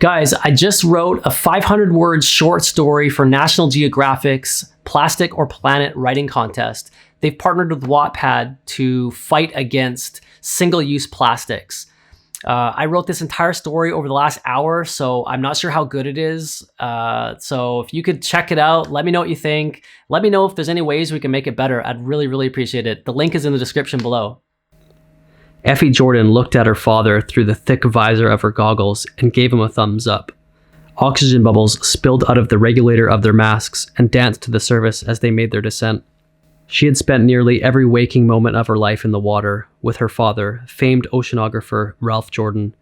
Guys, I just wrote a 500-word short story for National Geographic's Plastic or Planet writing contest. They've partnered with Wattpad to fight against single-use plastics. I wrote this entire story over the last hour, so I'm not sure how good it is. So if you could check it out, let me know what you think. Let me know if there's any ways we can make it better. I'd really, really appreciate it. The link is in the description below. Effie Jordan looked at her father through the thick visor of her goggles and gave him a thumbs up. Oxygen bubbles spilled out of the regulator of their masks and danced to the surface as they made their descent. She had spent nearly every waking moment of her life in the water with her father, famed oceanographer Ralph Jordan.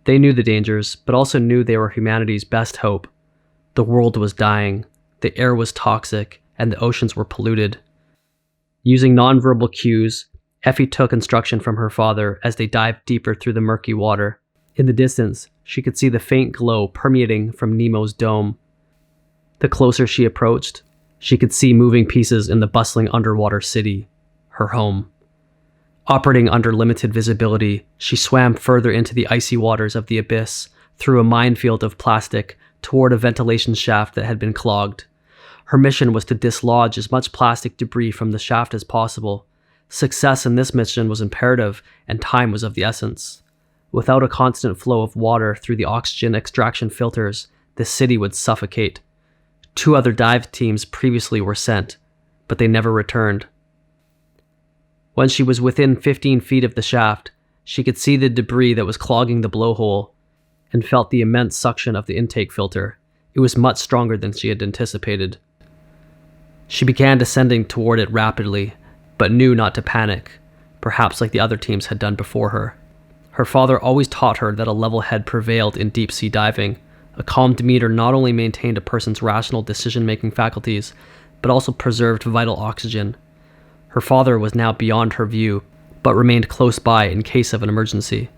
They knew the dangers, but also knew they were humanity's best hope. The world was dying, the air was toxic, and the oceans were polluted. Using nonverbal cues, Effie took instruction from her father as they dived deeper through the murky water. In the distance, she could see the faint glow permeating from Nemo's dome. The closer she approached, she could see moving pieces in the bustling underwater city, her home. Operating under limited visibility, she swam further into the icy waters of the abyss, through a minefield of plastic, toward a ventilation shaft that had been clogged. Her mission was to dislodge as much plastic debris from the shaft as possible. Success in this mission was imperative, and time was of the essence. Without a constant flow of water through the oxygen extraction filters, the city would suffocate. 2 other dive teams previously were sent, but they never returned. When she was within 15 feet of the shaft, she could see the debris that was clogging the blowhole and felt the immense suction of the intake filter. It was much stronger than she had anticipated. She began descending toward it rapidly, but knew not to panic, perhaps like the other teams had done before her. Her father always taught her that a level head prevailed in deep-sea diving. A calm demeanor not only maintained a person's rational decision-making faculties, but also preserved vital oxygen. Her father was now beyond her view, but remained close by in case of an emergency.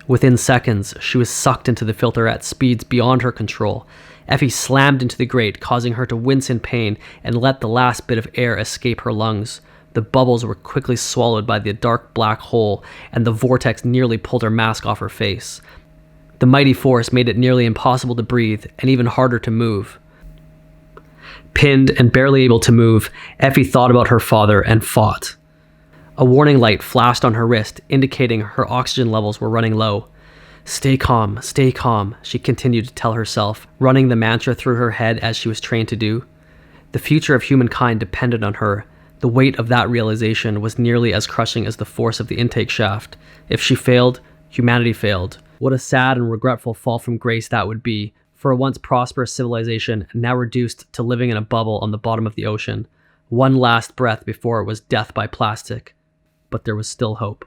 Within seconds, she was sucked into the filter at speeds beyond her control. Effie slammed into the grate, causing her to wince in pain and let the last bit of air escape her lungs. The bubbles were quickly swallowed by the dark black hole, and the vortex nearly pulled her mask off her face. The mighty force made it nearly impossible to breathe, and even harder to move. Pinned and barely able to move, Effie thought about her father and fought. A warning light flashed on her wrist, indicating her oxygen levels were running low. Stay calm, she continued to tell herself, running the mantra through her head as she was trained to do. The future of humankind depended on her. The weight of that realization was nearly as crushing as the force of the intake shaft. If she failed, humanity failed. What a sad and regretful fall from grace that would be, for a once prosperous civilization now reduced to living in a bubble on the bottom of the ocean. One last breath before it was death by plastic. But there was still hope.